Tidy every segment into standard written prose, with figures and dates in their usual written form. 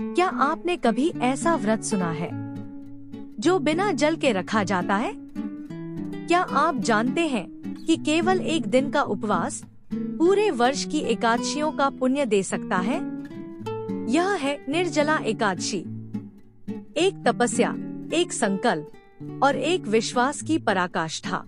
क्या आपने कभी ऐसा व्रत सुना है जो बिना जल के रखा जाता है? क्या आप जानते हैं कि केवल एक दिन का उपवास पूरे वर्ष की एकादशियों का पुण्य दे सकता है? यह है निर्जला एकादशी। एक तपस्या, एक संकल्प और एक विश्वास की पराकाष्ठा।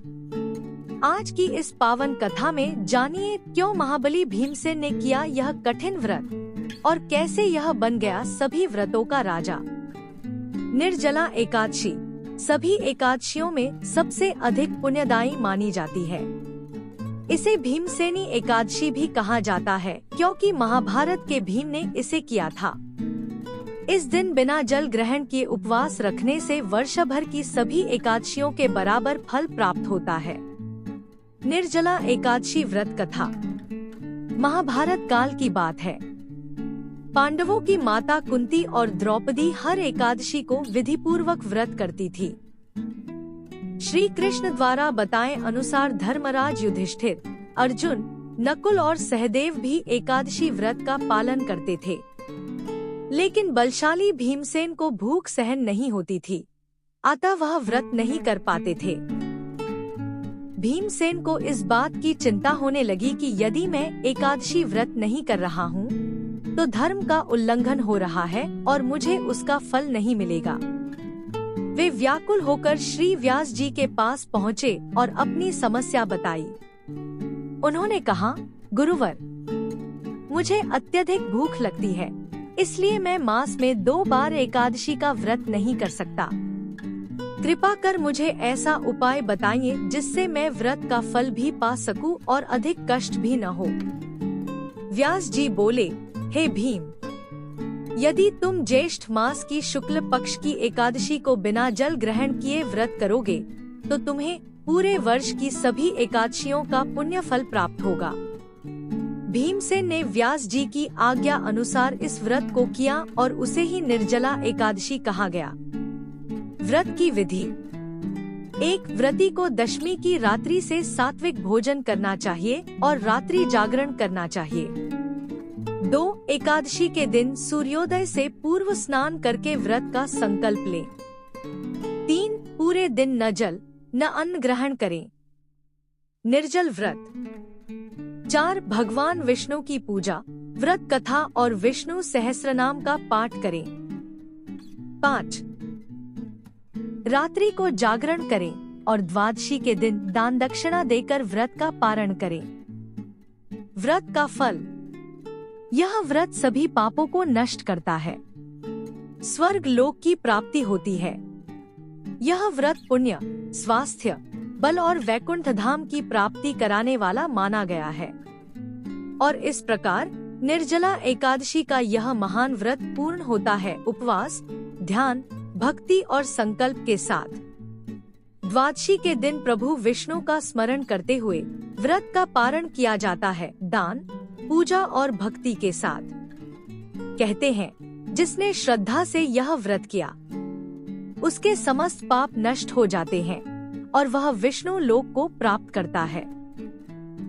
आज की इस पावन कथा में जानिए क्यों महाबली भीमसेन ने किया यह कठिन व्रत और कैसे यह बन गया सभी व्रतों का राजा। निर्जला एकादशी सभी एकादशियों में सबसे अधिक पुण्यदायी मानी जाती है। इसे भीमसेनी एकादशी भी कहा जाता है क्योंकि महाभारत के भीम ने इसे किया था। इस दिन बिना जल ग्रहण किए उपवास रखने से वर्षभर की सभी एकादशियों के बराबर फल प्राप्त होता है। निर्जला एकादशी व्रत कथा महाभारत काल की बात है। पांडवों की माता कुंती और द्रौपदी हर एकादशी को विधिपूर्वक व्रत करती थी। श्री कृष्ण द्वारा बताए अनुसार धर्मराज युधिष्ठिर, अर्जुन, नकुल और सहदेव भी एकादशी व्रत का पालन करते थे। लेकिन बलशाली भीमसेन को भूख सहन नहीं होती थी, अतः वह व्रत नहीं कर पाते थे। भीमसेन को इस बात की चिंता होने लगी कि यदि मैं एकादशी व्रत नहीं कर रहा हूँ, तो धर्म का उल्लंघन हो रहा है और मुझे उसका फल नहीं मिलेगा। वे व्याकुल होकर श्री व्यास जी के पास पहुँचे और अपनी समस्या बताई। उन्होंने कहा, गुरुवर, मुझे अत्यधिक भूख लगती है, इसलिए मैं मास में 2 बार एकादशी का व्रत नहीं कर सकता। कृपा कर मुझे ऐसा उपाय बताइए जिससे मैं व्रत का फल भी पा सकूं और अधिक कष्ट भी न हो। व्यास जी बोले, हे भीम, यदि तुम ज्येष्ठ मास की शुक्ल पक्ष की एकादशी को बिना जल ग्रहण किए व्रत करोगे, तो तुम्हें पूरे वर्ष की सभी एकादशियों का पुण्य फल प्राप्त होगा। भीमसेन ने व्यास जी की आज्ञा अनुसार इस व्रत को किया और उसे ही निर्जला एकादशी कहा गया। व्रत की विधि। एक व्रती को दशमी की रात्रि से सात्विक भोजन करना चाहिए और रात्रि जागरण करना चाहिए। 2 एकादशी के दिन सूर्योदय से पूर्व स्नान करके व्रत का संकल्प लें। 3 पूरे दिन न जल न अन्न ग्रहण करें। निर्जल व्रत। 4 भगवान विष्णु की पूजा, व्रत कथा और विष्णु सहस्रनाम का पाठ करें। 5 रात्रि को जागरण करें और द्वादशी के दिन दान दक्षिणा देकर व्रत का पारण करें। व्रत का फल। यह व्रत सभी पापों को नष्ट करता है। स्वर्ग लोक की प्राप्ति होती है। यह व्रत पुण्य, स्वास्थ्य, बल और वैकुंठ धाम की प्राप्ति कराने वाला माना गया है। और इस प्रकार निर्जला एकादशी का यह महान व्रत पूर्ण होता है उपवास, ध्यान, भक्ति और संकल्प के साथ। द्वादशी के दिन प्रभु विष्णु का स्मरण करते हुए व्रत का पारण किया जाता है, दान, पूजा और भक्ति के साथ। कहते हैं, जिसने श्रद्धा से यह व्रत किया, उसके समस्त पाप नष्ट हो जाते हैं और वह विष्णु लोक को प्राप्त करता है।